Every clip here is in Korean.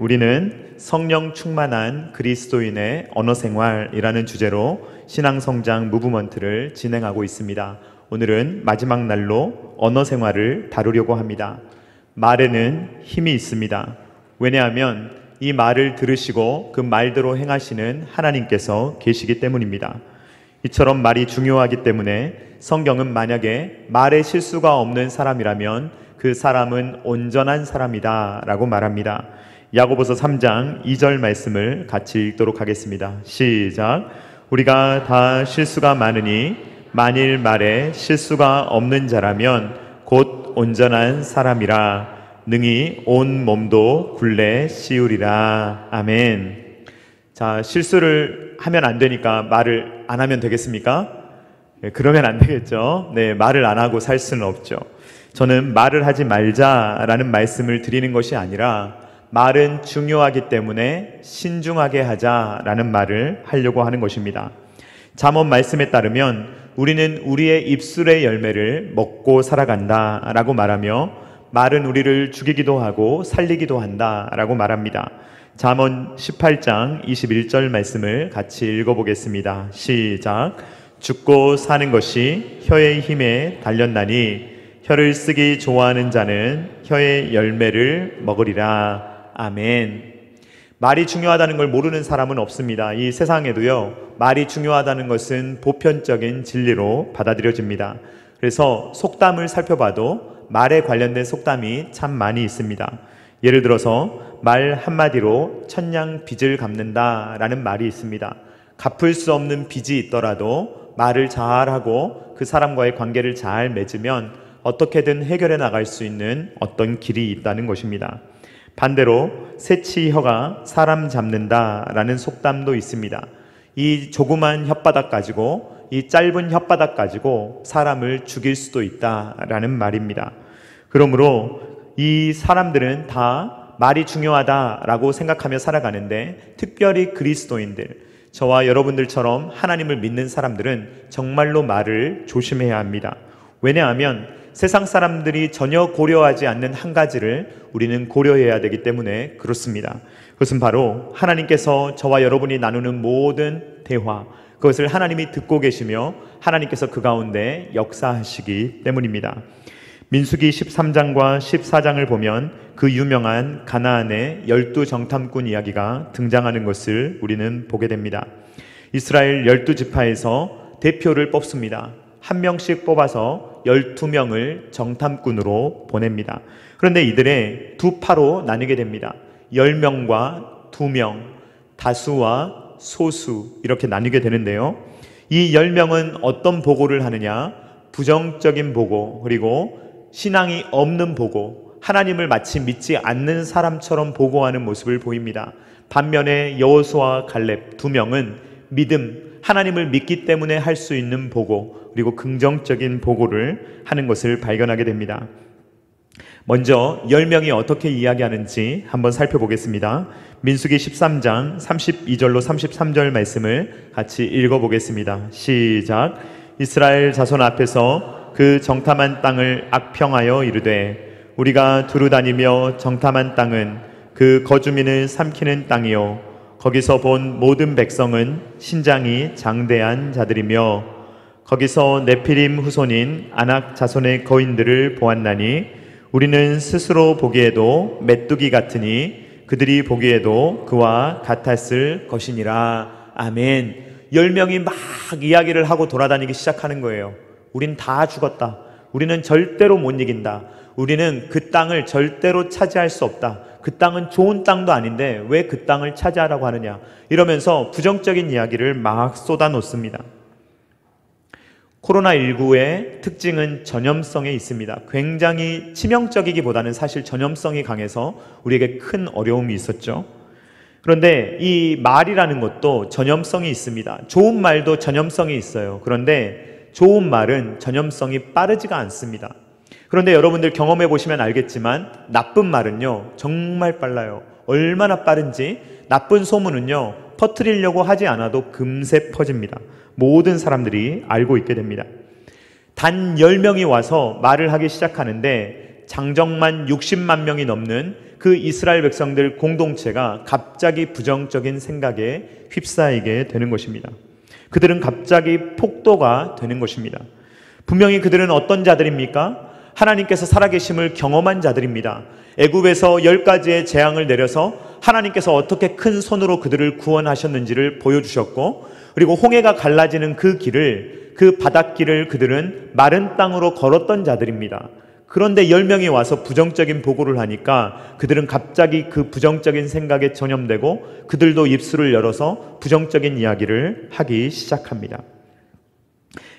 우리는 성령 충만한 그리스도인의 언어 생활이라는 주제로 신앙성장 무브먼트를 진행하고 있습니다. 오늘은 마지막 날로 언어 생활을 다루려고 합니다. 말에는 힘이 있습니다. 왜냐하면 이 말을 들으시고 그 말대로 행하시는 하나님께서 계시기 때문입니다. 이처럼 말이 중요하기 때문에 성경은 만약에 말에 실수가 없는 사람이라면 그 사람은 온전한 사람이다 라고 말합니다. 야고보서 3장 2절 말씀을 같이 읽도록 하겠습니다. 시작. 우리가 다 실수가 많으니 만일 말에 실수가 없는 자라면 곧 온전한 사람이라 능히 온 몸도 굴레 씌우리라. 아멘. 자, 실수를 하면 안 되니까 말을 안 하면 되겠습니까? 그러면 안 되겠죠. 말을 안 하고 살 수는 없죠. 저는 말을 하지 말자라는 말씀을 드리는 것이 아니라 말은 중요하기 때문에 신중하게 하자라는 말을 하려고 하는 것입니다. 잠언 말씀에 따르면 우리는 우리의 입술의 열매를 먹고 살아간다라고 말하며 말은 우리를 죽이기도 하고 살리기도 한다라고 말합니다. 잠언 18장 21절 말씀을 같이 읽어보겠습니다. 시작. 죽고 사는 것이 혀의 힘에 달렸나니 혀를 쓰기 좋아하는 자는 혀의 열매를 먹으리라. 아멘. 말이 중요하다는 걸 모르는 사람은 없습니다. 이 세상에도요, 말이 중요하다는 것은 보편적인 진리로 받아들여집니다. 그래서 속담을 살펴봐도 말에 관련된 속담이 참 많이 있습니다. 예를 들어서 말 한마디로 천냥 빚을 갚는다라는 말이 있습니다. 갚을 수 없는 빚이 있더라도 말을 잘하고 그 사람과의 관계를 잘 맺으면 어떻게든 해결해 나갈 수 있는 어떤 길이 있다는 것입니다. 반대로 새치혀가 사람 잡는다라는 속담도 있습니다. 이 조그만 혓바닥 가지고, 이 짧은 혓바닥 가지고 사람을 죽일 수도 있다라는 말입니다. 그러므로 이 사람들은 다 말이 중요하다라고 생각하며 살아가는데, 특별히 그리스도인들, 저와 여러분들처럼 하나님을 믿는 사람들은 정말로 말을 조심해야 합니다. 왜냐하면 세상 사람들이 전혀 고려하지 않는 한 가지를 우리는 고려해야 되기 때문에 그렇습니다. 그것은 바로 하나님께서 저와 여러분이 나누는 모든 대화, 그것을 하나님이 듣고 계시며 하나님께서 그 가운데 역사하시기 때문입니다. 민수기 13장과 14장을 보면 그 유명한 가나안의 12정탐꾼 이야기가 등장하는 것을 우리는 보게 됩니다. 이스라엘 12지파에서 대표를 뽑습니다. 한 명씩 뽑아서 12명을 정탐꾼으로 보냅니다. 그런데 이들의 두 파로 나뉘게 됩니다. 10명과 2명, 다수와 소수, 이렇게 나뉘게 되는데요. 이 10명은 어떤 보고를 하느냐? 부정적인 보고, 그리고 신앙이 없는 보고, 하나님을 마치 믿지 않는 사람처럼 보고하는 모습을 보입니다. 반면에 여호수아와 갈렙 2명은 믿음, 하나님을 믿기 때문에 할 수 있는 보고, 그리고 긍정적인 보고를 하는 것을 발견하게 됩니다. 먼저 10명이 어떻게 이야기하는지 한번 살펴보겠습니다. 민수기 13장 32절로 33절 말씀을 같이 읽어보겠습니다. 시작. 이스라엘 자손 앞에서 그 정탐한 땅을 악평하여 이르되 우리가 두루 다니며 정탐한 땅은 그 거주민을 삼키는 땅이요 거기서 본 모든 백성은 신장이 장대한 자들이며 거기서 네피림 후손인 아낙 자손의 거인들을 보았나니 우리는 스스로 보기에도 메뚜기 같으니 그들이 보기에도 그와 같았을 것이니라. 아멘. 10명이 막 이야기를 하고 돌아다니기 시작하는 거예요. 우린 다 죽었다. 우리는 절대로 못 이긴다. 우리는 그 땅을 절대로 차지할 수 없다. 그 땅은 좋은 땅도 아닌데 왜 그 땅을 차지하라고 하느냐, 이러면서 부정적인 이야기를 막 쏟아놓습니다. 코로나19의 특징은 전염성에 있습니다. 굉장히 치명적이기보다는 사실 전염성이 강해서 우리에게 큰 어려움이 있었죠. 그런데 이 말이라는 것도 전염성이 있습니다. 좋은 말도 전염성이 있어요. 그런데 좋은 말은 전염성이 빠르지가 않습니다. 그런데 여러분들 경험해 보시면 알겠지만 나쁜 말은요 정말 빨라요. 얼마나 빠른지 나쁜 소문은요 퍼뜨리려고 하지 않아도 금세 퍼집니다. 모든 사람들이 알고 있게 됩니다. 단 10명이 와서 말을 하기 시작하는데 장정만 60만 명이 넘는 그 이스라엘 백성들 공동체가 갑자기 부정적인 생각에 휩싸이게 되는 것입니다. 그들은 갑자기 폭도가 되는 것입니다. 분명히 그들은 어떤 자들입니까? 하나님께서 살아계심을 경험한 자들입니다. 애굽에서 10가지의 재앙을 내려서 하나님께서 어떻게 큰 손으로 그들을 구원하셨는지를 보여주셨고, 그리고 홍해가 갈라지는 그 길을, 그 바닷길을 그들은 마른 땅으로 걸었던 자들입니다. 그런데 10명이 와서 부정적인 보고를 하니까 그들은 갑자기 그 부정적인 생각에 전염되고 그들도 입술을 열어서 부정적인 이야기를 하기 시작합니다.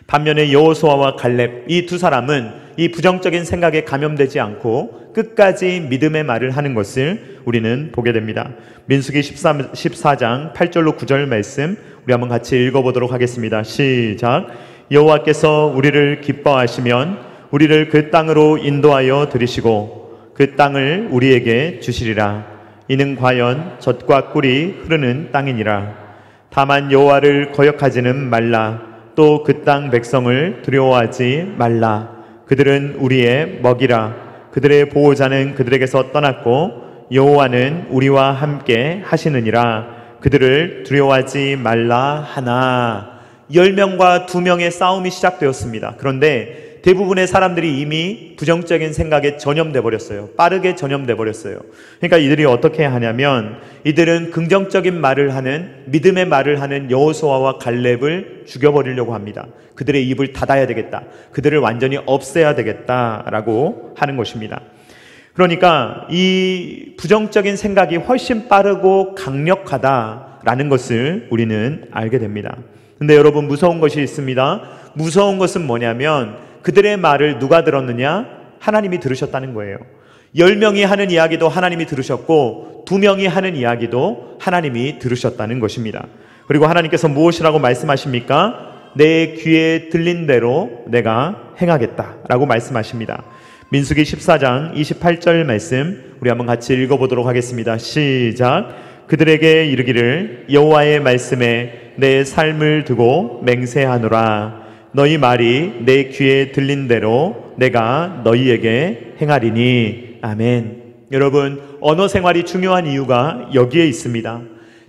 반면에 여호수아와 갈렙, 이 두 사람은 이 부정적인 생각에 감염되지 않고 끝까지 믿음의 말을 하는 것을 우리는 보게 됩니다. 민수기 14장 8절로 9절 말씀 우리 한번 같이 읽어보도록 하겠습니다. 시작. 여호와께서 우리를 기뻐하시면 우리를 그 땅으로 인도하여 들이시고 그 땅을 우리에게 주시리라. 이는 과연 젖과 꿀이 흐르는 땅이니라. 다만 여호와를 거역하지는 말라. 또 그 땅 백성을 두려워하지 말라. 그들은 우리의 먹이라. 그들의 보호자는 그들에게서 떠났고 여호와는 우리와 함께 하시느니라. 그들을 두려워하지 말라 하나. 10명과 2명의 싸움이 시작되었습니다. 그런데 대부분의 사람들이 이미 부정적인 생각에 전염돼 버렸어요. 빠르게 전염돼 버렸어요. 그러니까 이들이 어떻게 하냐면 이들은 긍정적인 말을 하는, 믿음의 말을 하는 여호수아와 갈렙을 죽여버리려고 합니다. 그들의 입을 닫아야 되겠다. 그들을 완전히 없애야 되겠다라고 하는 것입니다. 그러니까 이 부정적인 생각이 훨씬 빠르고 강력하다라는 것을 우리는 알게 됩니다. 근데 여러분, 무서운 것이 있습니다. 무서운 것은 뭐냐면 그들의 말을 누가 들었느냐? 하나님이 들으셨다는 거예요. 10명이 하는 이야기도 하나님이 들으셨고 2명이 하는 이야기도 하나님이 들으셨다는 것입니다. 그리고 하나님께서 무엇이라고 말씀하십니까? 내 귀에 들린 대로 내가 행하겠다라고 말씀하십니다. 민수기 14장 28절 말씀 우리 한번 같이 읽어보도록 하겠습니다. 시작. 그들에게 이르기를 여호와의 말씀에 내 삶을 두고 맹세하노라. 너희 말이 내 귀에 들린 대로 내가 너희에게 행하리니. 아멘. 여러분, 언어 생활이 중요한 이유가 여기에 있습니다.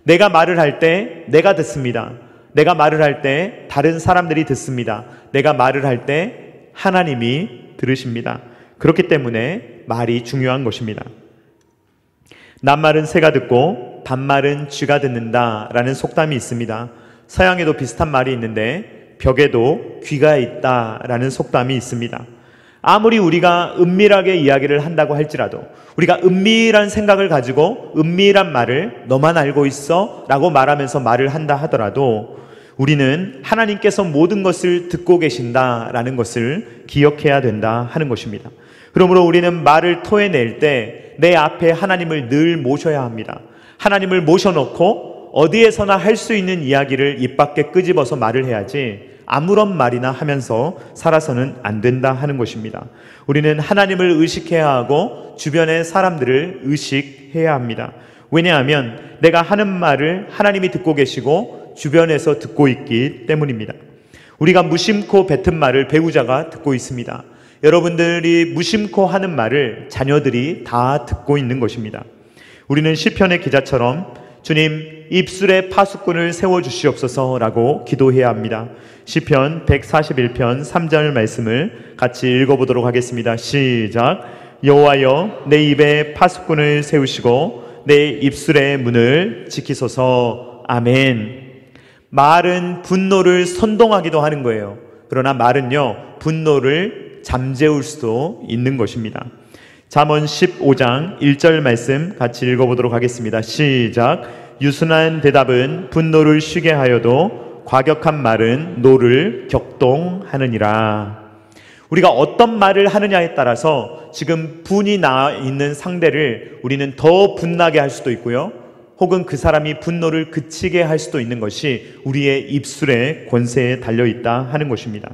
내가 말을 할 때 내가 듣습니다. 내가 말을 할 때 다른 사람들이 듣습니다. 내가 말을 할 때 하나님이 들으십니다. 그렇기 때문에 말이 중요한 것입니다. 낱말은 새가 듣고 반말은 쥐가 듣는다라는 속담이 있습니다. 서양에도 비슷한 말이 있는데 벽에도 귀가 있다라는 속담이 있습니다. 아무리 우리가 은밀하게 이야기를 한다고 할지라도, 우리가 은밀한 생각을 가지고 은밀한 말을 너만 알고 있어 라고 말하면서 말을 한다 하더라도 우리는 하나님께서 모든 것을 듣고 계신다라는 것을 기억해야 된다 하는 것입니다. 그러므로 우리는 말을 토해낼 때 내 앞에 하나님을 늘 모셔야 합니다. 하나님을 모셔놓고 어디에서나 할 수 있는 이야기를 입 밖에 끄집어서 말을 해야지 아무런 말이나 하면서 살아서는 안 된다 하는 것입니다. 우리는 하나님을 의식해야 하고 주변의 사람들을 의식해야 합니다. 왜냐하면 내가 하는 말을 하나님이 듣고 계시고 주변에서 듣고 있기 때문입니다. 우리가 무심코 뱉은 말을 배우자가 듣고 있습니다. 여러분들이 무심코 하는 말을 자녀들이 다 듣고 있는 것입니다. 우리는 시편의 기자처럼 주님, 입술에 파수꾼을 세워주시옵소서라고 기도해야 합니다. 시편 141편 3절 말씀을 같이 읽어보도록 하겠습니다. 시작. 여호와여, 내 입에 파수꾼을 세우시고 내 입술의 문을 지키소서. 아멘. 말은 분노를 선동하기도 하는 거예요. 그러나 말은요, 분노를 잠재울 수도 있는 것입니다. 잠언 15장 1절 말씀 같이 읽어보도록 하겠습니다. 시작. 유순한 대답은 분노를 쉬게 하여도 과격한 말은 노를 격동하느니라. 우리가 어떤 말을 하느냐에 따라서 지금 분이 나 있는 상대를 우리는 더 분나게 할 수도 있고요, 혹은 그 사람이 분노를 그치게 할 수도 있는 것이 우리의 입술의 권세에 달려있다 하는 것입니다.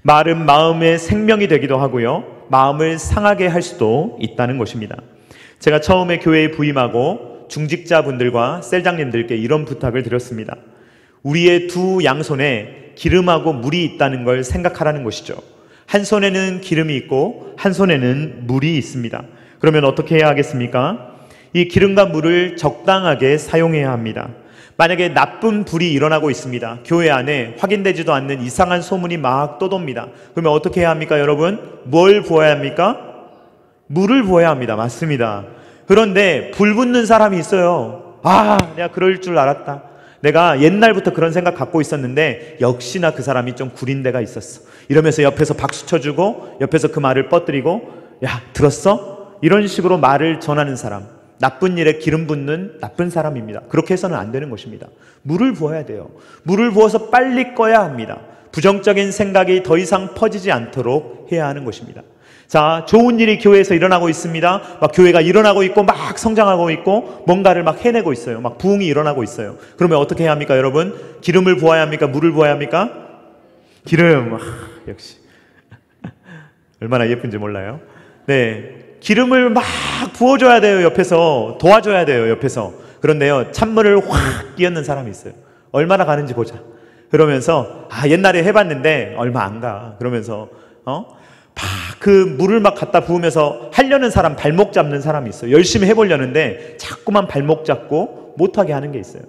말은 마음의 생명이 되기도 하고요, 마음을 상하게 할 수도 있다는 것입니다. 제가 처음에 교회에 부임하고 중직자분들과 셀장님들께 이런 부탁을 드렸습니다. 우리의 두 양손에 기름하고 물이 있다는 걸 생각하라는 것이죠. 한 손에는 기름이 있고 한 손에는 물이 있습니다. 그러면 어떻게 해야 하겠습니까? 이 기름과 물을 적당하게 사용해야 합니다. 만약에 나쁜 불이 일어나고 있습니다. 교회 안에 확인되지도 않는 이상한 소문이 막 떠돕니다. 그러면 어떻게 해야 합니까, 여러분? 뭘 부어야 합니까? 물을 부어야 합니다. 맞습니다. 그런데 불 붙는 사람이 있어요. 아, 내가 그럴 줄 알았다. 내가 옛날부터 그런 생각 갖고 있었는데 역시나 그 사람이 좀 구린 데가 있었어. 이러면서 옆에서 박수 쳐주고 옆에서 그 말을 뻗뜨리고, 야, 들었어? 이런 식으로 말을 전하는 사람, 나쁜 일에 기름 붓는 나쁜 사람입니다. 그렇게 해서는 안 되는 것입니다. 물을 부어야 돼요. 물을 부어서 빨리 꺼야 합니다. 부정적인 생각이 더 이상 퍼지지 않도록 해야 하는 것입니다. 자, 좋은 일이 교회에서 일어나고 있습니다. 막 교회가 일어나고 있고 막 성장하고 있고 뭔가를 막 해내고 있어요. 막 부흥이 일어나고 있어요. 그러면 어떻게 해야 합니까, 여러분? 기름을 부어야 합니까? 물을 부어야 합니까? 기름. 역시 얼마나 예쁜지 몰라요. 네, 기름을 막 부어줘야 돼요. 옆에서 도와줘야 돼요. 옆에서. 그런데요, 찬물을 확 끼얹는 사람이 있어요. 얼마나 가는지 보자. 그러면서 옛날에 해봤는데 얼마 안 가. 그러면서 그 물을 막 갖다 부으면서 하려는 사람, 발목 잡는 사람이 있어요. 열심히 해보려는데 자꾸만 발목 잡고 못하게 하는 게 있어요.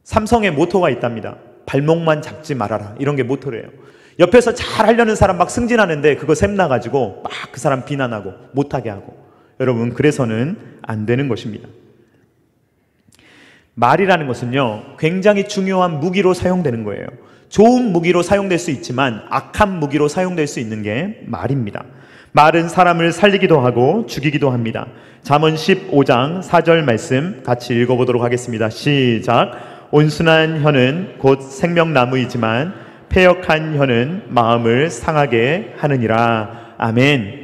삼성의 모토가 있답니다. 발목만 잡지 말아라. 이런 게 모토래요. 옆에서 잘 하려는 사람 막 승진하는데 그거 샘나가지고 막 그 사람 비난하고 못하게 하고. 여러분, 그래서는 안 되는 것입니다. 말이라는 것은요, 굉장히 중요한 무기로 사용되는 거예요. 좋은 무기로 사용될 수 있지만 악한 무기로 사용될 수 있는 게 말입니다. 말은 사람을 살리기도 하고 죽이기도 합니다. 잠언 15장 4절 말씀 같이 읽어보도록 하겠습니다. 시작. 온순한 혀는 곧 생명나무이지만 패역한 혀는 마음을 상하게 하느니라. 아멘.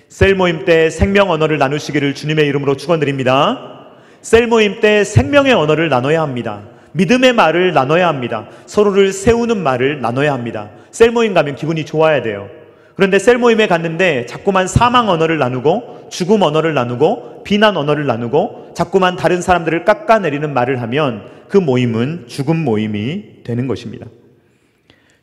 셀 모임 때 생명 언어를 나누시기를 주님의 이름으로 축원드립니다. 셀 모임 때 생명의 언어를 나눠야 합니다. 믿음의 말을 나눠야 합니다. 서로를 세우는 말을 나눠야 합니다. 셀 모임 가면 기분이 좋아야 돼요. 그런데 셀 모임에 갔는데 자꾸만 사망 언어를 나누고 죽음 언어를 나누고 비난 언어를 나누고 자꾸만 다른 사람들을 깎아내리는 말을 하면 그 모임은 죽음 모임이 되는 것입니다.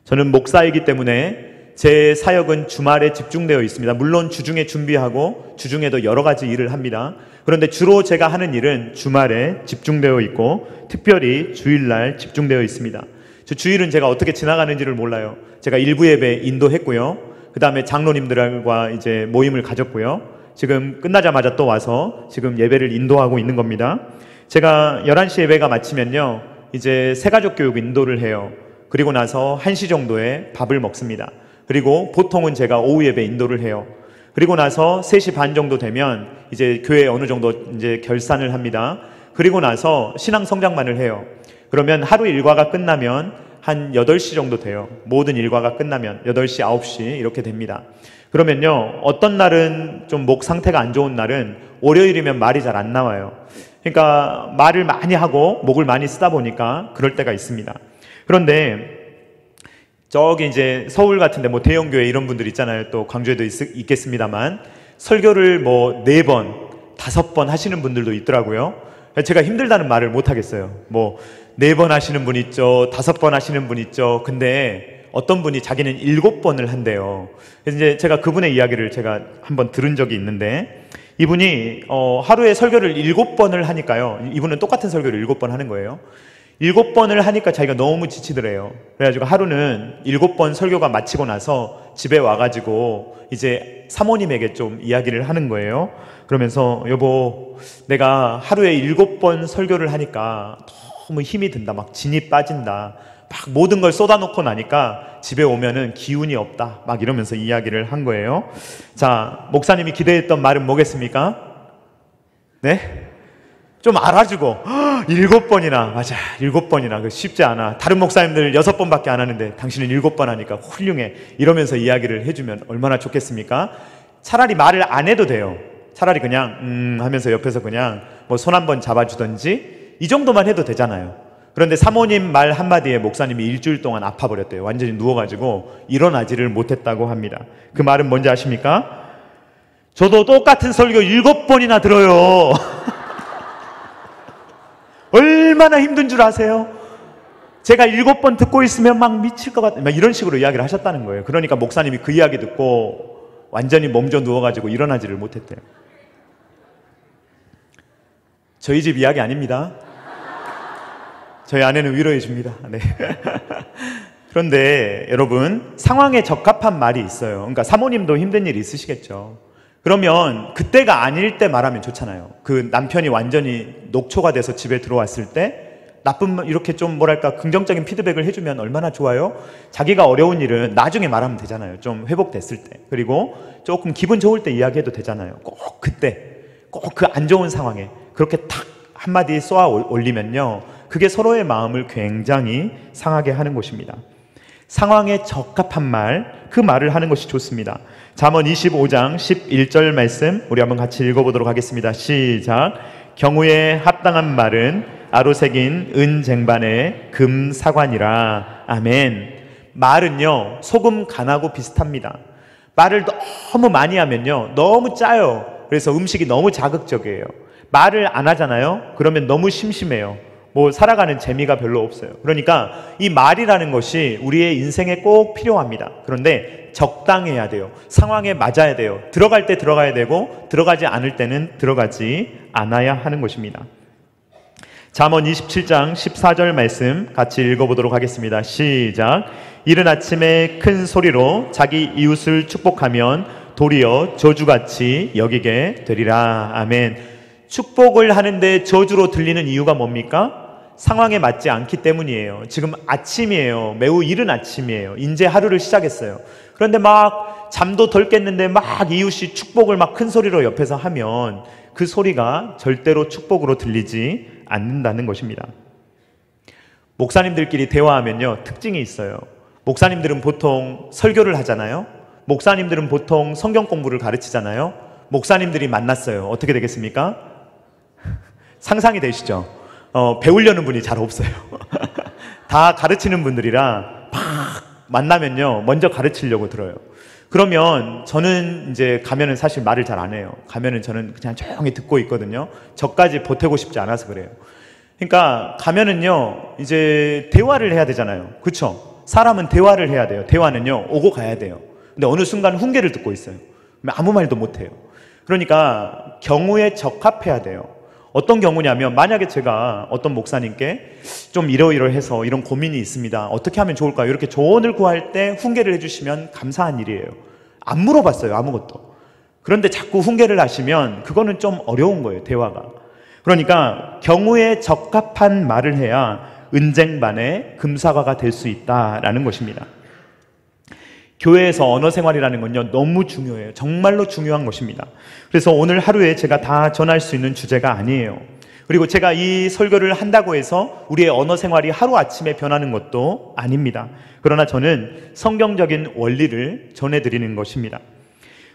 저는 목사이기 때문에 제 사역은 주말에 집중되어 있습니다. 물론 주중에 준비하고 주중에도 여러 가지 일을 합니다. 그런데 주로 제가 하는 일은 주말에 집중되어 있고 특별히 주일날 집중되어 있습니다. 저 주일은 제가 어떻게 지나가는지를 몰라요. 제가 일부 예배 인도했고요. 그 다음에 장로님들과 이제 모임을 가졌고요. 지금 끝나자마자 또 와서 지금 예배를 인도하고 있는 겁니다. 제가 11시 예배가 마치면요, 이제 새가족 교육 인도를 해요. 그리고 나서 1시 정도에 밥을 먹습니다. 그리고 보통은 제가 오후 예배 인도를 해요. 그리고 나서 3시 반 정도 되면 이제 교회 어느 정도 이제 결산을 합니다. 그리고 나서 신앙 성장만을 해요. 그러면 하루 일과가 끝나면 한 8시 정도 돼요. 모든 일과가 끝나면 8시, 9시 이렇게 됩니다. 그러면요, 어떤 날은 좀 목 상태가 안 좋은 날은 월요일이면 말이 잘 안 나와요. 그러니까 말을 많이 하고 목을 많이 쓰다 보니까 그럴 때가 있습니다. 그런데 저기 이제 서울 같은데 뭐 대형교회 이런 분들 있잖아요. 또 광주에도 있겠습니다만 설교를 뭐 4번, 5번 하시는 분들도 있더라고요. 제가 힘들다는 말을 못 하겠어요. 뭐 4번 하시는 분 있죠, 5번 하시는 분 있죠. 근데 어떤 분이 자기는 7번을 한대요. 그래서 이제 제가 그분의 이야기를 제가 한번 들은 적이 있는데, 이분이 하루에 설교를 7번을 하니까요. 이분은 똑같은 설교를 7번 하는 거예요. 7번을 하니까 자기가 너무 지치더래요. 그래가지고 하루는 7번 설교가 마치고 나서 집에 와가지고 이제 사모님에게 좀 이야기를 하는 거예요. 그러면서 여보, 내가 하루에 7번 설교를 하니까 너무 힘이 든다. 막 진이 빠진다. 막 모든 걸 쏟아놓고 나니까 집에 오면은 기운이 없다. 막 이러면서 이야기를 한 거예요. 자, 목사님이 기대했던 말은 뭐겠습니까? 네? 좀 알아주고 7번이나 맞아 7번이나 쉽지 않아. 다른 목사님들 6번밖에 안 하는데 당신은 7번 하니까 훌륭해. 이러면서 이야기를 해주면 얼마나 좋겠습니까? 차라리 말을 안 해도 돼요. 차라리 그냥 하면서 옆에서 그냥 뭐 손 한번 잡아주던지 이 정도만 해도 되잖아요. 그런데 사모님 말 한마디에 목사님이 일주일 동안 아파버렸대요. 완전히 누워가지고 일어나지를 못했다고 합니다. 그 말은 뭔지 아십니까? 저도 똑같은 설교 7번이나 들어요. 얼마나 힘든 줄 아세요? 제가 7번 듣고 있으면 막 미칠 것 같아. 막 이런 식으로 이야기를 하셨다는 거예요. 그러니까 목사님이 그 이야기 듣고 완전히 몸져 누워가지고 일어나지를 못했대요. 저희 집 이야기 아닙니다. 저희 아내는 위로해 줍니다. 네. 그런데 여러분, 상황에 적합한 말이 있어요. 그러니까 사모님도 힘든 일이 있으시겠죠. 그러면 그때가 아닐 때 말하면 좋잖아요. 그 남편이 완전히 녹초가 돼서 집에 들어왔을 때 이렇게 좀 뭐랄까 긍정적인 피드백을 해주면 얼마나 좋아요. 자기가 어려운 일은 나중에 말하면 되잖아요. 좀 회복됐을 때. 그리고 조금 기분 좋을 때 이야기해도 되잖아요. 꼭 그때, 꼭 그 안 좋은 상황에 그렇게 탁 한마디 쏘아 올리면요, 그게 서로의 마음을 굉장히 상하게 하는 것입니다. 상황에 적합한 말, 그 말을 하는 것이 좋습니다. 잠언 25장 11절 말씀 우리 한번 같이 읽어보도록 하겠습니다. 시작. 경우에 합당한 말은 아로새긴 은쟁반의 금사관이라. 아멘. 말은요, 소금 간하고 비슷합니다. 말을 너무 많이 하면요, 너무 짜요. 그래서 음식이 너무 자극적이에요. 말을 안 하잖아요. 그러면 너무 심심해요. 뭐 살아가는 재미가 별로 없어요. 그러니까 이 말이라는 것이 우리의 인생에 꼭 필요합니다. 그런데 적당해야 돼요. 상황에 맞아야 돼요. 들어갈 때 들어가야 되고 들어가지 않을 때는 들어가지 않아야 하는 것입니다. 잠언 27장 14절 말씀 같이 읽어보도록 하겠습니다. 시작. 이른 아침에 큰 소리로 자기 이웃을 축복하면 도리어 저주같이 여기게 되리라. 아멘. 축복을 하는데 저주로 들리는 이유가 뭡니까? 상황에 맞지 않기 때문이에요. 지금 아침이에요. 매우 이른 아침이에요. 이제 하루를 시작했어요. 그런데 막 잠도 덜 깼는데 막 이웃이 축복을 막 큰 소리로 옆에서 하면 그 소리가 절대로 축복으로 들리지 않는다는 것입니다. 목사님들끼리 대화하면요, 특징이 있어요. 목사님들은 보통 설교를 하잖아요. 목사님들은 보통 성경 공부를 가르치잖아요. 목사님들이 만났어요. 어떻게 되겠습니까? 상상이 되시죠? 배우려는 분이 잘 없어요. 다 가르치는 분들이라 막 만나면요, 먼저 가르치려고 들어요. 그러면 저는 이제 가면은 사실 말을 잘 안 해요. 가면은 저는 그냥 조용히 듣고 있거든요. 저까지 보태고 싶지 않아서 그래요. 그러니까 가면은요, 이제 대화를 해야 되잖아요. 그렇죠? 사람은 대화를 해야 돼요. 대화는요, 오고 가야 돼요. 근데 어느 순간 훈계를 듣고 있어요. 아무 말도 못 해요. 그러니까 경우에 적합해야 돼요. 어떤 경우냐면, 만약에 제가 어떤 목사님께 좀 이러이러해서 이런 고민이 있습니다. 어떻게 하면 좋을까요? 이렇게 조언을 구할 때 훈계를 해주시면 감사한 일이에요. 안 물어봤어요, 아무것도. 그런데 자꾸 훈계를 하시면 그거는 좀 어려운 거예요, 대화가. 그러니까 경우에 적합한 말을 해야 은쟁반의 금사과가 될 수 있다라는 것입니다. 교회에서 언어 생활이라는 건요, 너무 중요해요. 정말로 중요한 것입니다. 그래서 오늘 하루에 제가 다 전할 수 있는 주제가 아니에요. 그리고 제가 이 설교를 한다고 해서 우리의 언어 생활이 하루아침에 변하는 것도 아닙니다. 그러나 저는 성경적인 원리를 전해드리는 것입니다.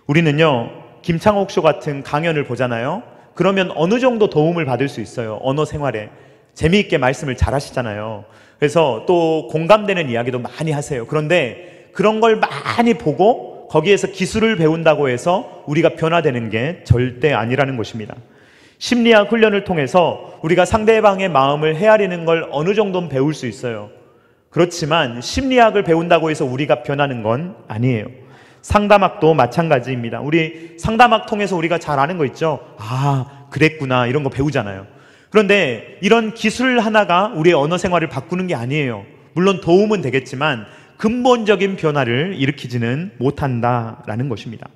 우리는요, 김창옥 쇼 같은 강연을 보잖아요. 그러면 어느 정도 도움을 받을 수 있어요. 언어 생활에. 재미있게 말씀을 잘 하시잖아요. 그래서 또 공감되는 이야기도 많이 하세요. 그런데 그런 걸 많이 보고 거기에서 기술을 배운다고 해서 우리가 변화되는 게 절대 아니라는 것입니다. 심리학 훈련을 통해서 우리가 상대방의 마음을 헤아리는 걸 어느 정도는 배울 수 있어요. 그렇지만 심리학을 배운다고 해서 우리가 변하는 건 아니에요. 상담학도 마찬가지입니다. 우리 상담학 통해서 우리가 잘 아는 거 있죠? 아, 그랬구나, 이런 거 배우잖아요. 그런데 이런 기술 하나가 우리의 언어 생활을 바꾸는 게 아니에요. 물론 도움은 되겠지만 근본적인 변화를 일으키지는 못한다라는 것입니다.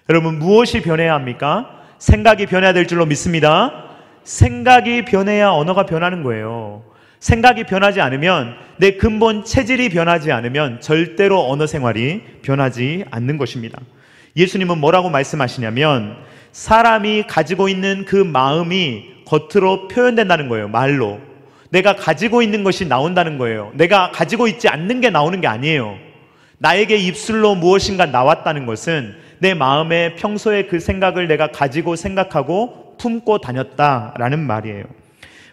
여러분, 무엇이 변해야 합니까? 생각이 변해야 될 줄로 믿습니다. 생각이 변해야 언어가 변하는 거예요. 생각이 변하지 않으면, 내 근본 체질이 변하지 않으면 절대로 언어 생활이 변하지 않는 것입니다. 예수님은 뭐라고 말씀하시냐면, 사람이 가지고 있는 그 마음이 겉으로 표현된다는 거예요. 말로. 내가 가지고 있는 것이 나온다는 거예요. 내가 가지고 있지 않는 게 나오는 게 아니에요. 나에게 입술로 무엇인가 나왔다는 것은 내 마음에 평소에 그 생각을 내가 가지고 생각하고 품고 다녔다라는 말이에요.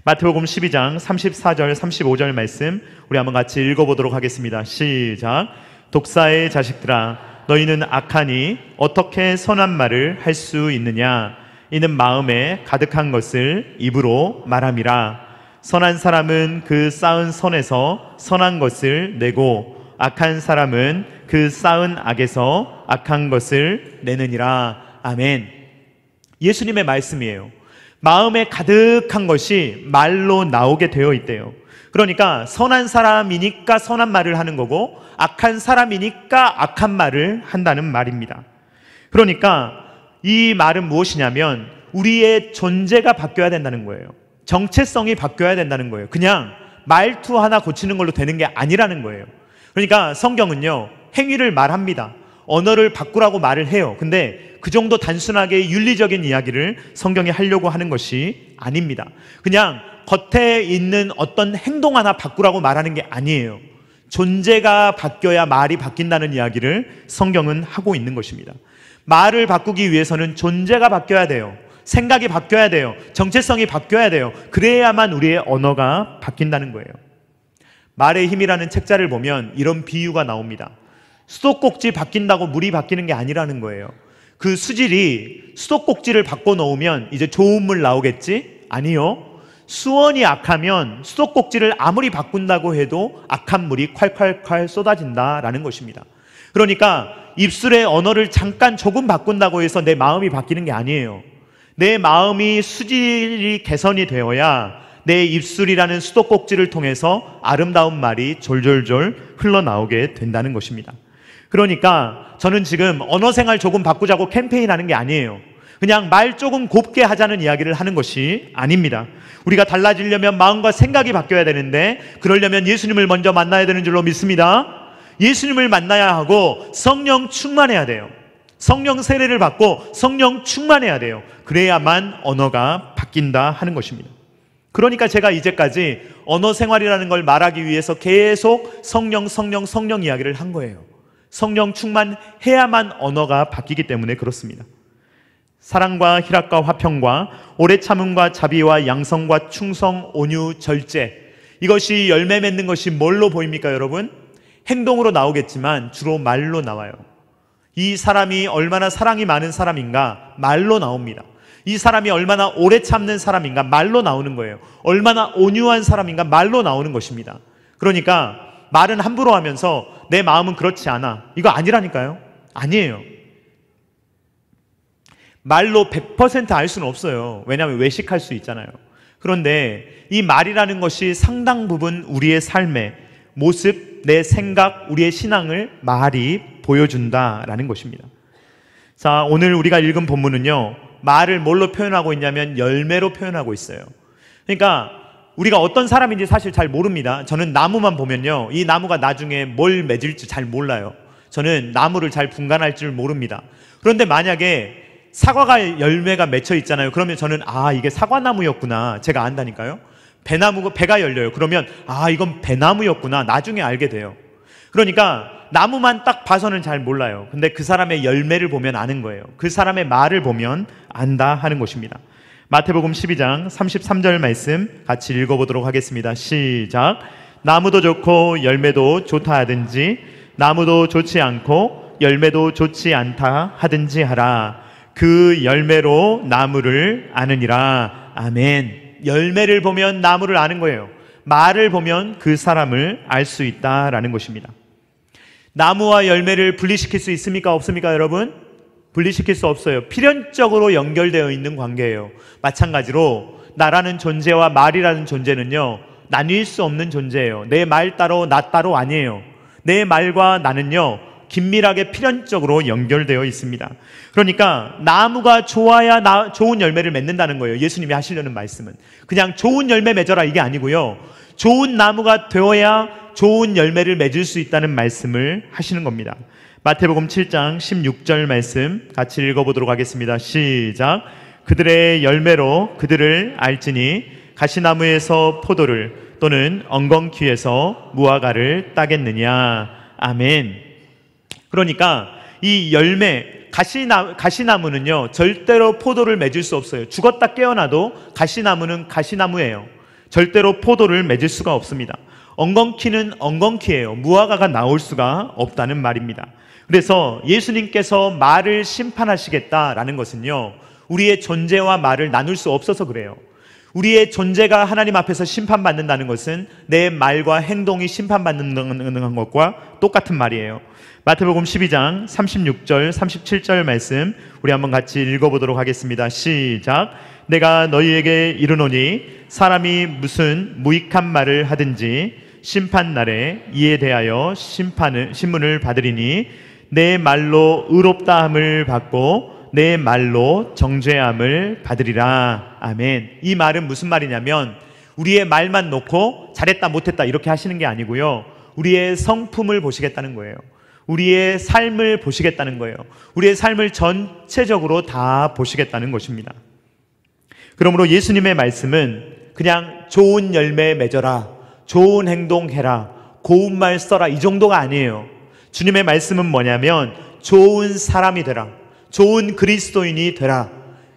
마태복음 12장 34절 35절 말씀 우리 한번 같이 읽어보도록 하겠습니다. 시작. 독사의 자식들아, 너희는 악하니 어떻게 선한 말을 할 수 있느냐? 이는 마음에 가득한 것을 입으로 말함이라. 선한 사람은 그 쌓은 선에서 선한 것을 내고 악한 사람은 그 쌓은 악에서 악한 것을 내느니라. 아멘. 예수님의 말씀이에요. 마음에 가득한 것이 말로 나오게 되어 있대요. 그러니까 선한 사람이니까 선한 말을 하는 거고 악한 사람이니까 악한 말을 한다는 말입니다. 그러니까 이 말은 무엇이냐면 우리의 존재가 바뀌어야 된다는 거예요. 정체성이 바뀌어야 된다는 거예요. 그냥 말투 하나 고치는 걸로 되는 게 아니라는 거예요. 그러니까 성경은요, 행위를 말합니다. 언어를 바꾸라고 말을 해요. 근데 그 정도 단순하게 윤리적인 이야기를 성경이 하려고 하는 것이 아닙니다. 그냥 겉에 있는 어떤 행동 하나 바꾸라고 말하는 게 아니에요. 존재가 바뀌어야 말이 바뀐다는 이야기를 성경은 하고 있는 것입니다. 말을 바꾸기 위해서는 존재가 바뀌어야 돼요. 생각이 바뀌어야 돼요. 정체성이 바뀌어야 돼요. 그래야만 우리의 언어가 바뀐다는 거예요. 말의 힘이라는 책자를 보면 이런 비유가 나옵니다. 수도꼭지 바뀐다고 물이 바뀌는 게 아니라는 거예요. 그 수질이 수도꼭지를 바꿔 놓으면 이제 좋은 물 나오겠지? 아니요. 수온이 악하면 수도꼭지를 아무리 바꾼다고 해도 악한 물이 콸콸콸 쏟아진다라는 것입니다. 그러니까 입술의 언어를 잠깐 조금 바꾼다고 해서 내 마음이 바뀌는 게 아니에요. 내 마음이 수질이 개선이 되어야 내 입술이라는 수도꼭지를 통해서 아름다운 말이 졸졸졸 흘러나오게 된다는 것입니다. 그러니까 저는 지금 언어 생활 조금 바꾸자고 캠페인하는 게 아니에요. 그냥 말 조금 곱게 하자는 이야기를 하는 것이 아닙니다. 우리가 달라지려면 마음과 생각이 바뀌어야 되는데 그러려면 예수님을 먼저 만나야 되는 줄로 믿습니다. 예수님을 만나야 하고 성령 충만해야 돼요. 성령 세례를 받고 성령 충만해야 돼요. 그래야만 언어가 바뀐다 하는 것입니다. 그러니까 제가 이제까지 언어 생활이라는 걸 말하기 위해서 계속 성령 이야기를 한 거예요. 성령 충만해야만 언어가 바뀌기 때문에 그렇습니다. 사랑과 희락과 화평과 오래 참음과 자비와 양성과 충성, 온유, 절제, 이것이 열매 맺는 것이 뭘로 보입니까 여러분? 행동으로 나오겠지만 주로 말로 나와요. 이 사람이 얼마나 사랑이 많은 사람인가 말로 나옵니다. 이 사람이 얼마나 오래 참는 사람인가 말로 나오는 거예요. 얼마나 온유한 사람인가 말로 나오는 것입니다. 그러니까 말은 함부로 하면서 내 마음은 그렇지 않아, 이거 아니라니까요. 아니에요. 말로 100% 알 수는 없어요. 왜냐하면 외식할 수 있잖아요. 그런데 이 말이라는 것이 상당 부분 우리의 삶의 모습, 내 생각, 우리의 신앙을 말이 보여준다라는 것입니다. 자, 오늘 우리가 읽은 본문은요, 말을 뭘로 표현하고 있냐면 열매로 표현하고 있어요. 그러니까 우리가 어떤 사람인지 사실 잘 모릅니다. 저는 나무만 보면요, 이 나무가 나중에 뭘 맺을지 잘 몰라요. 저는 나무를 잘 분간할 줄 모릅니다. 그런데 만약에 사과가 열매가 맺혀 있잖아요. 그러면 저는 이게 사과나무였구나, 제가 안다니까요. 배가 열려요. 그러면 이건 배나무였구나, 나중에 알게 돼요. 그러니까 나무만 딱 봐서는 잘 몰라요. 근데 그 사람의 열매를 보면 아는 거예요. 그 사람의 말을 보면 안다 하는 것입니다. 마태복음 12장 33절 말씀 같이 읽어보도록 하겠습니다. 시작. 나무도 좋고 열매도 좋다 하든지 나무도 좋지 않고 열매도 좋지 않다 하든지 하라. 그 열매로 나무를 아느니라. 아멘. 열매를 보면 나무를 아는 거예요. 말을 보면 그 사람을 알 수 있다라는 것입니다. 나무와 열매를 분리시킬 수 있습니까? 없습니까 여러분? 분리시킬 수 없어요. 필연적으로 연결되어 있는 관계예요. 마찬가지로 나라는 존재와 말이라는 존재는요, 나뉠 수 없는 존재예요. 내 말 따로 나 따로 아니에요. 내 말과 나는요, 긴밀하게 필연적으로 연결되어 있습니다. 그러니까 나무가 좋아야 좋은 열매를 맺는다는 거예요. 예수님이 하시려는 말씀은 그냥 좋은 열매 맺어라 이게 아니고요, 좋은 나무가 되어야 좋은 열매를 맺을 수 있다는 말씀을 하시는 겁니다. 마태복음 7장 16절 말씀 같이 읽어보도록 하겠습니다. 시작. 그들의 열매로 그들을 알지니 가시나무에서 포도를 또는 엉겅퀴에서 무화과를 따겠느냐. 아멘. 그러니까 이 열매, 가시나무는요 절대로 포도를 맺을 수 없어요. 죽었다 깨어나도 가시나무는 가시나무예요. 절대로 포도를 맺을 수가 없습니다. 엉겅퀴는 엉겅퀴예요. 무화과가 나올 수가 없다는 말입니다. 그래서 예수님께서 말을 심판하시겠다라는 것은요, 우리의 존재와 말을 나눌 수 없어서 그래요. 우리의 존재가 하나님 앞에서 심판받는다는 것은 내 말과 행동이 심판받는 것과 똑같은 말이에요. 마태복음 12장 36절 37절 말씀 우리 한번 같이 읽어보도록 하겠습니다. 시작. 내가 너희에게 이르노니 사람이 무슨 무익한 말을 하든지 심판날에 이에 대하여 신문을 받으리니 내 말로 의롭다함을 받고 내 말로 정죄함을 받으리라. 아멘. 이 말은 무슨 말이냐면 우리의 말만 놓고 잘했다 못했다 이렇게 하시는 게 아니고요, 우리의 성품을 보시겠다는 거예요. 우리의 삶을 보시겠다는 거예요. 우리의 삶을 전체적으로 다 보시겠다는 것입니다. 그러므로 예수님의 말씀은 그냥 좋은 열매 맺어라, 좋은 행동해라, 고운 말 써라 이 정도가 아니에요. 주님의 말씀은 뭐냐면 좋은 사람이 되라, 좋은 그리스도인이 되라,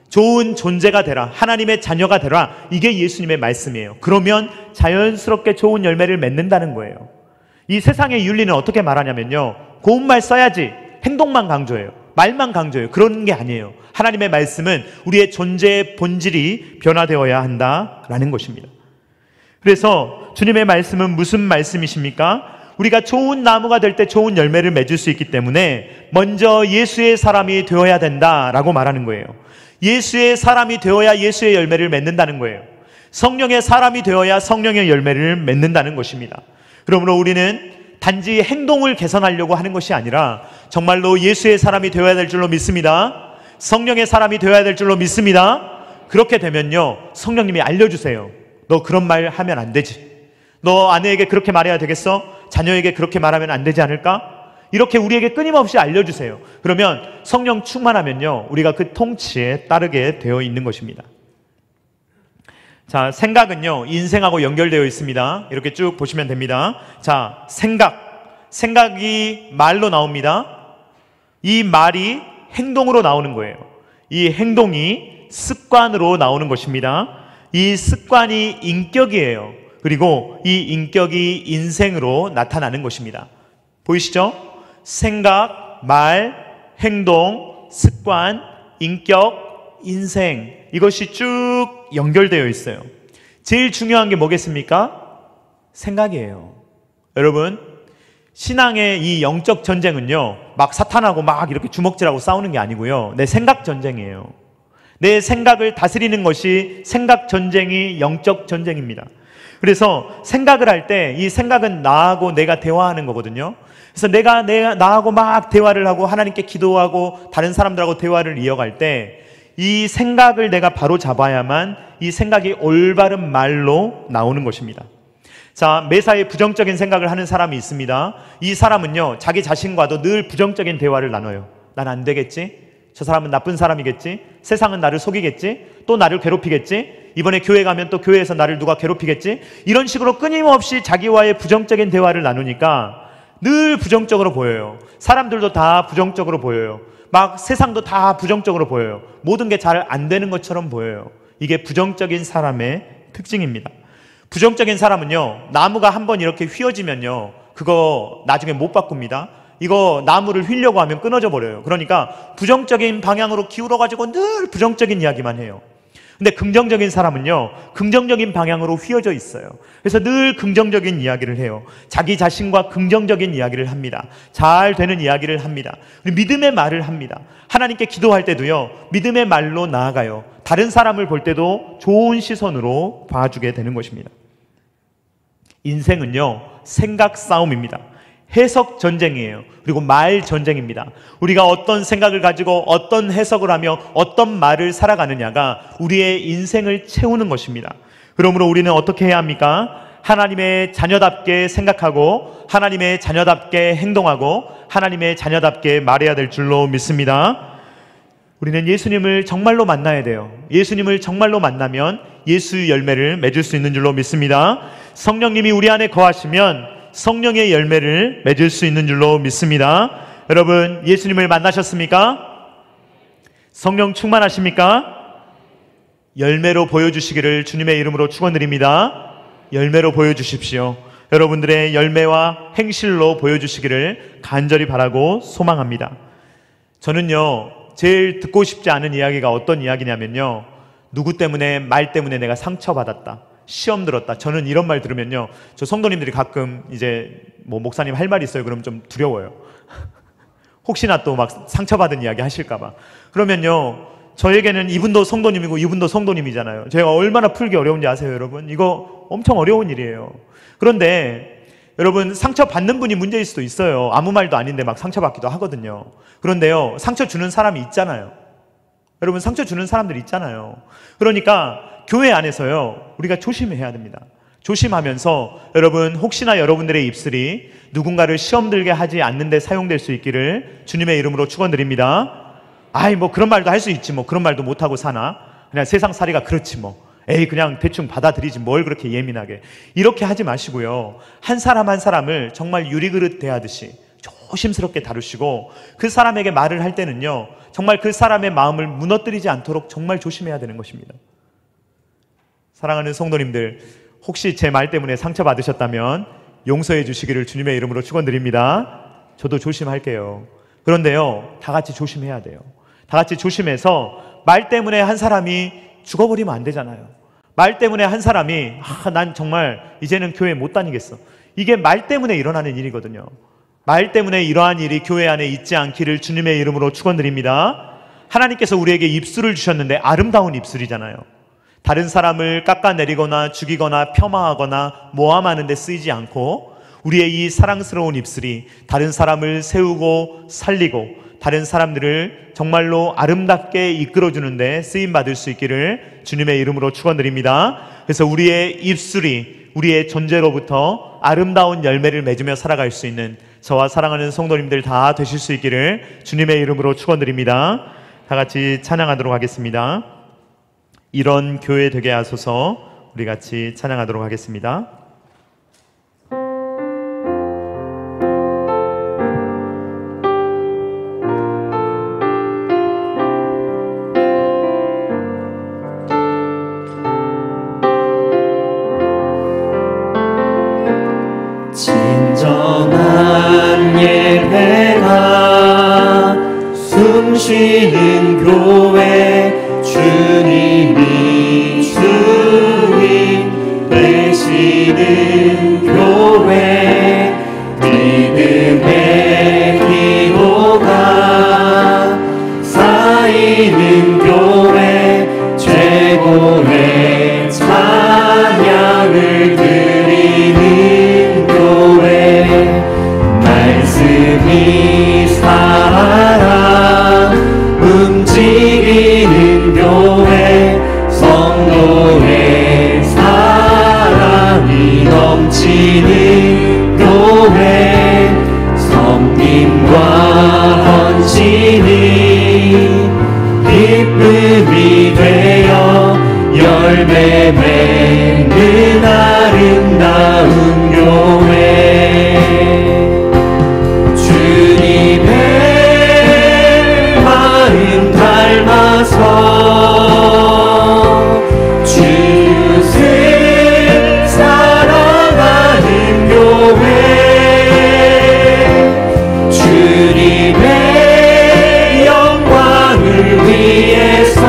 좋은 존재가 되라, 하나님의 자녀가 되라. 이게 예수님의 말씀이에요. 그러면 자연스럽게 좋은 열매를 맺는다는 거예요. 이 세상의 윤리는 어떻게 말하냐면요, 고운 말 써야지, 행동만 강조해요. 말만 강조해요. 그런 게 아니에요. 하나님의 말씀은 우리의 존재의 본질이 변화되어야 한다라는 것입니다. 그래서 주님의 말씀은 무슨 말씀이십니까? 우리가 좋은 나무가 될 때 좋은 열매를 맺을 수 있기 때문에 먼저 예수의 사람이 되어야 된다라고 말하는 거예요. 예수의 사람이 되어야 예수의 열매를 맺는다는 거예요. 성령의 사람이 되어야 성령의 열매를 맺는다는 것입니다. 그러므로 우리는 단지 행동을 개선하려고 하는 것이 아니라 정말로 예수의 사람이 되어야 될 줄로 믿습니다. 성령의 사람이 되어야 될 줄로 믿습니다. 그렇게 되면요, 성령님이 알려주세요. 너 그런 말 하면 안 되지. 너 아내에게 그렇게 말해야 되겠어? 자녀에게 그렇게 말하면 안 되지 않을까? 이렇게 우리에게 끊임없이 알려주세요. 그러면 성령 충만하면요, 우리가 그 통치에 따르게 되어 있는 것입니다. 자, 생각은요, 인생하고 연결되어 있습니다. 이렇게 쭉 보시면 됩니다. 자, 생각이 말로 나옵니다. 이 말이 행동으로 나오는 거예요. 이 행동이 습관으로 나오는 것입니다. 이 습관이 인격이에요. 그리고 이 인격이 인생으로 나타나는 것입니다. 보이시죠? 생각, 말, 행동, 습관, 인격, 인생, 이것이 쭉 연결되어 있어요. 제일 중요한 게 뭐겠습니까? 생각이에요. 여러분, 신앙의 이 영적 전쟁은요, 막 사탄하고 막 이렇게 주먹질하고 싸우는 게 아니고요, 내 생각 전쟁이에요. 내 생각을 다스리는 것이 생각 전쟁이 영적 전쟁입니다. 그래서 생각을 할 때 이 생각은 나하고 내가 대화하는 거거든요. 그래서 내가 나하고 막 대화를 하고 하나님께 기도하고 다른 사람들하고 대화를 이어갈 때 이 생각을 내가 바로 잡아야만 이 생각이 올바른 말로 나오는 것입니다. 자, 매사에 부정적인 생각을 하는 사람이 있습니다. 이 사람은요, 자기 자신과도 늘 부정적인 대화를 나눠요. 난 안 되겠지? 저 사람은 나쁜 사람이겠지? 세상은 나를 속이겠지? 또 나를 괴롭히겠지? 이번에 교회 가면 또 교회에서 나를 누가 괴롭히겠지? 이런 식으로 끊임없이 자기와의 부정적인 대화를 나누니까 늘 부정적으로 보여요. 사람들도 다 부정적으로 보여요. 막 세상도 다 부정적으로 보여요. 모든 게 잘 안 되는 것처럼 보여요. 이게 부정적인 사람의 특징입니다. 부정적인 사람은요, 나무가 한번 이렇게 휘어지면요, 그거 나중에 못 바꿉니다. 이거 나무를 휘려고 하면 끊어져 버려요. 그러니까 부정적인 방향으로 기울어가지고 늘 부정적인 이야기만 해요. 근데 긍정적인 사람은요, 긍정적인 방향으로 휘어져 있어요. 그래서 늘 긍정적인 이야기를 해요. 자기 자신과 긍정적인 이야기를 합니다. 잘 되는 이야기를 합니다. 믿음의 말을 합니다. 하나님께 기도할 때도요, 믿음의 말로 나아가요. 다른 사람을 볼 때도 좋은 시선으로 봐주게 되는 것입니다. 인생은요, 생각 싸움입니다. 해석 전쟁이에요. 그리고 말 전쟁입니다. 우리가 어떤 생각을 가지고 어떤 해석을 하며 어떤 말을 살아가느냐가 우리의 인생을 채우는 것입니다. 그러므로 우리는 어떻게 해야 합니까? 하나님의 자녀답게 생각하고 하나님의 자녀답게 행동하고 하나님의 자녀답게 말해야 될 줄로 믿습니다. 우리는 예수님을 정말로 만나야 돼요. 예수님을 정말로 만나면 예수의 열매를 맺을 수 있는 줄로 믿습니다. 성령님이 우리 안에 거하시면 성령의 열매를 맺을 수 있는 줄로 믿습니다. 여러분, 예수님을 만나셨습니까? 성령 충만하십니까? 열매로 보여주시기를 주님의 이름으로 축원드립니다. 열매로 보여주십시오. 여러분들의 열매와 행실로 보여주시기를 간절히 바라고 소망합니다. 저는요, 제일 듣고 싶지 않은 이야기가 어떤 이야기냐면요, 누구 때문에, 말 때문에 내가 상처받았다, 시험 들었다. 저는 이런 말 들으면요, 저 성도님들이 가끔 이제 뭐 목사님 할 말 있어요 그러면 좀 두려워요. 혹시나 또 막 상처받은 이야기 하실까봐. 그러면요, 저에게는 이분도 성도님이고 이분도 성도님이잖아요. 제가 얼마나 풀기 어려운지 아세요 여러분? 이거 엄청 어려운 일이에요. 그런데 여러분, 상처받는 분이 문제일 수도 있어요. 아무 말도 아닌데 막 상처받기도 하거든요. 그런데요, 상처 주는 사람이 있잖아요. 여러분, 상처 주는 사람들이 있잖아요. 그러니까 교회 안에서요, 우리가 조심해야 됩니다. 조심하면서 여러분, 혹시나 여러분들의 입술이 누군가를 시험 들게 하지 않는 데 사용될 수 있기를 주님의 이름으로 축원드립니다. 아이 뭐 그런 말도 할 수 있지, 뭐 그런 말도 못하고 사나, 그냥 세상살이가 그렇지 뭐, 에이 그냥 대충 받아들이지 뭘 그렇게 예민하게, 이렇게 하지 마시고요, 한 사람 한 사람을 정말 유리그릇 대하듯이 조심스럽게 다루시고, 그 사람에게 말을 할 때는요, 정말 그 사람의 마음을 무너뜨리지 않도록 정말 조심해야 되는 것입니다. 사랑하는 성도님들, 혹시 제 말 때문에 상처받으셨다면 용서해 주시기를 주님의 이름으로 축원드립니다. 저도 조심할게요. 그런데요, 다 같이 조심해야 돼요. 다 같이 조심해서, 말 때문에 한 사람이 죽어버리면 안 되잖아요. 말 때문에 한 사람이 난 정말 이제는 교회 못 다니겠어, 이게 말 때문에 일어나는 일이거든요. 말 때문에 이러한 일이 교회 안에 있지 않기를 주님의 이름으로 축원드립니다. 하나님께서 우리에게 입술을 주셨는데 아름다운 입술이잖아요. 다른 사람을 깎아내리거나 죽이거나 폄하하거나 모함하는 데 쓰이지 않고, 우리의 이 사랑스러운 입술이 다른 사람을 세우고 살리고 다른 사람들을 정말로 아름답게 이끌어주는 데 쓰임받을 수 있기를 주님의 이름으로 축원드립니다. 그래서 우리의 입술이 우리의 존재로부터 아름다운 열매를 맺으며 살아갈 수 있는 저와 사랑하는 성도님들 다 되실 수 있기를 주님의 이름으로 축원드립니다. 다 같이 찬양하도록 하겠습니다. 이런 교회 되게 하소서. 우리 같이 찬양하도록 하겠습니다. 진정한 예배가 숨쉬는 교회, 주님이 주인 되시는 교회, 믿음의 기도가 쌓이는 교회, 최고의 찬양을 드리는 교회, 말씀이 살아 움직이는 교회, 성도의 사랑이 넘치는 교회, 섬김과 헌신이 기쁨이 되어 열매 맺는 아름다운 교회, 주님의 마음 닮아서 주를 사랑하는 교회, 주님의 영광을 위해서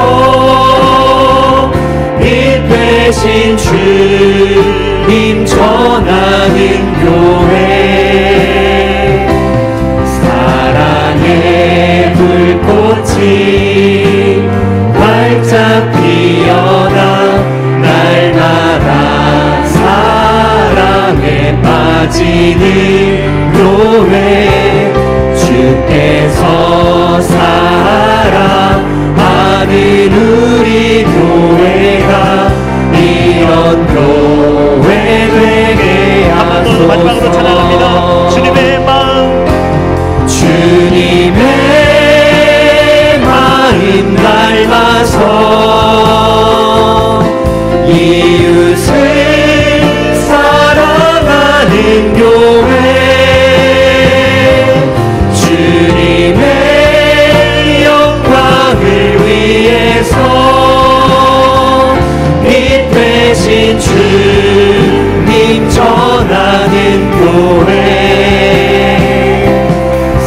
빛 되신 주님 전하는 교회, 사랑의 불꽃이 활짝 피어나 날마다 사랑에 빠지는 교회, 주께서 사랑하는 우리 교회가 이런 교회 되게 하소서. 마지막으로 찬양합니다. 주님의 마음, 주님의 마음 닮아서 이웃을 사랑하는 교회, 주님의 영광을 위해서 빛 되신 주님 전하는 교회,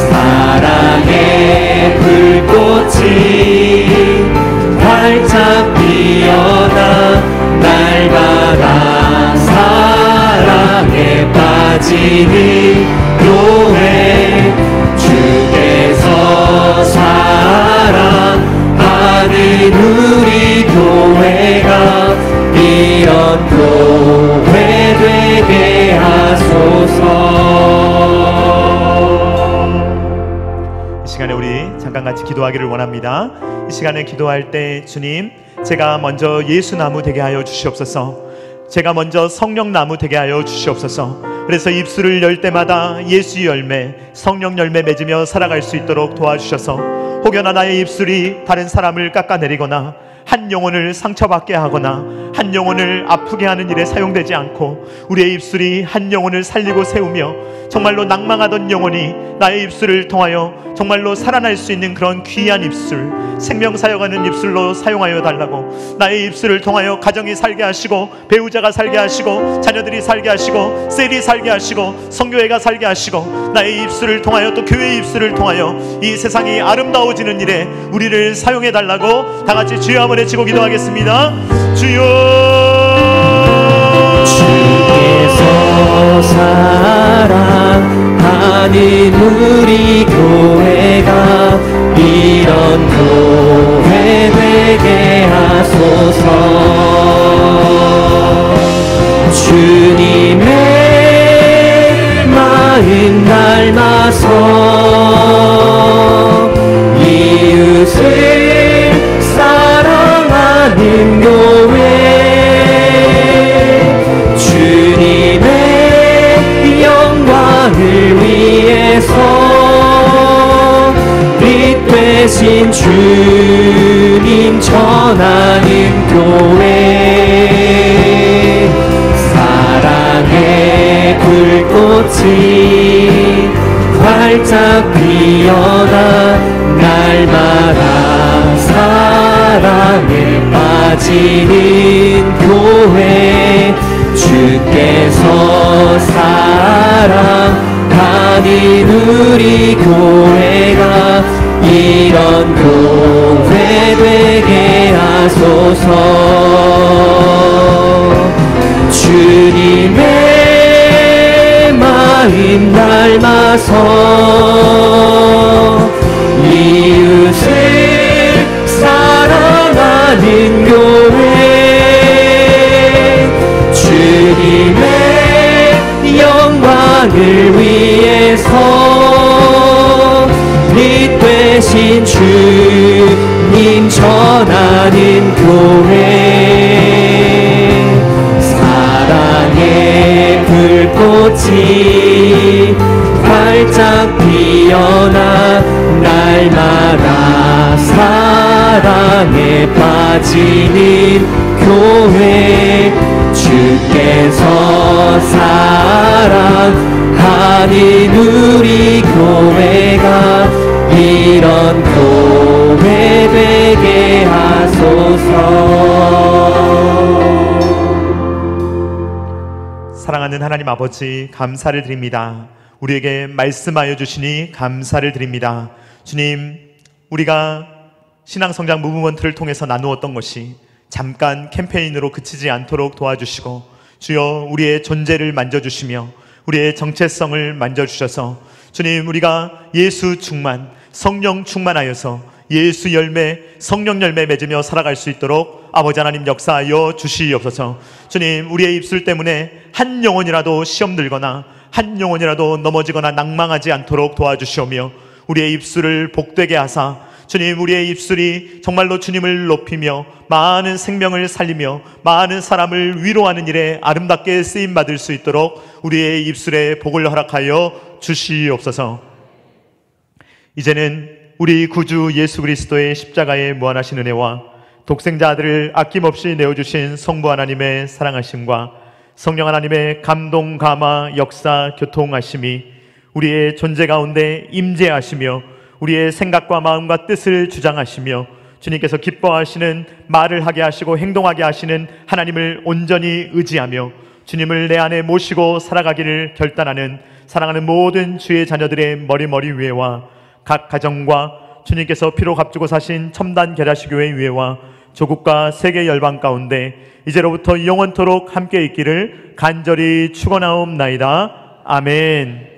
사랑의 불꽃이 활짝 피어 이런 교회 되게 하소서. 이 시간에 우리 잠깐 같이 기도하기를 원합니다. 이 시간에 기도할 때 주님, 제가 먼저 예수나무 되게 하여 주시옵소서. 제가 먼저 성령나무 되게 하여 주시옵소서. 그래서 입술을 열 때마다 예수 열매, 성령 열매 맺으며 살아갈 수 있도록 도와주셔서 혹여나 나의 입술이 다른 사람을 깎아내리거나 한 영혼을 상처받게 하거나 한 영혼을 아프게 하는 일에 사용되지 않고 우리의 입술이 한 영혼을 살리고 세우며 정말로 낭망하던 영혼이 나의 입술을 통하여 정말로 살아날 수 있는 그런 귀한 입술, 생명 사역하는 입술로 사용하여 달라고, 나의 입술을 통하여 가정이 살게 하시고 배우자가 살게 하시고 자녀들이 살게 하시고 셀이 살게 하시고 성교회가 살게 하시고 나의 입술을 통하여 또 교회의 입술을 통하여 이 세상이 아름다워지는 일에 우리를 사용해 달라고 다같이 주여 한번 외치고 기도하겠습니다. 주여, 주께서 사랑하는 우리 교회가 이런 교회 되게 하소서. 주님의 마음 닮아서 이웃을 사랑하는 교회, 주님의 영광을 위해서 빛 되신 주님 전하는 교회, 사랑의 불꽃이 활짝 피어나 날마다 사랑에 빠지는 교회, 주께서 사랑하는 우리 교회가 이런 교회 되게 하소서. 주님의 마음 닮아서 이웃을 사랑하는 교회, 주님의 영광을 위해서 빛 되신 주님 전하는 교회, 사랑의 불꽃이 활짝 피어나 날마다 사랑에 빠지는 교회, 주께서 사랑하는 우리 교회가 이런 교회 되게 하소서. 사랑하는 하나님 아버지, 감사를 드립니다. 우리에게 말씀하여 주시니 감사를 드립니다. 주님, 우리가 신앙성장 무브먼트를 통해서 나누었던 것이 잠깐 캠페인으로 그치지 않도록 도와주시고, 주여 우리의 존재를 만져주시며 우리의 정체성을 만져주셔서 주님, 우리가 예수 충만, 성령 충만하여서 예수 열매, 성령 열매 맺으며 살아갈 수 있도록 아버지 하나님 역사하여 주시옵소서. 주님, 우리의 입술 때문에 한 영혼이라도 시험 들거나 한 영혼이라도 넘어지거나 낭망하지 않도록 도와주시오며 우리의 입술을 복되게 하사 주님, 우리의 입술이 정말로 주님을 높이며 많은 생명을 살리며 많은 사람을 위로하는 일에 아름답게 쓰임받을 수 있도록 우리의 입술에 복을 허락하여 주시옵소서. 이제는 우리 구주 예수 그리스도의 십자가의 무한하신 은혜와 독생자 아들을 아낌없이 내어주신 성부 하나님의 사랑하심과 성령 하나님의 감동, 감화, 역사, 교통하심이 우리의 존재 가운데 임재하시며 우리의 생각과 마음과 뜻을 주장하시며 주님께서 기뻐하시는 말을 하게 하시고 행동하게 하시는 하나님을 온전히 의지하며 주님을 내 안에 모시고 살아가기를 결단하는 사랑하는 모든 주의 자녀들의 머리 위에와 각 가정과 주님께서 피로 값주고 사신 첨단 계라시교회 위에와 조국과 세계 열방 가운데 이제로부터 영원토록 함께 있기를 간절히 축원하옵나이다. 아멘.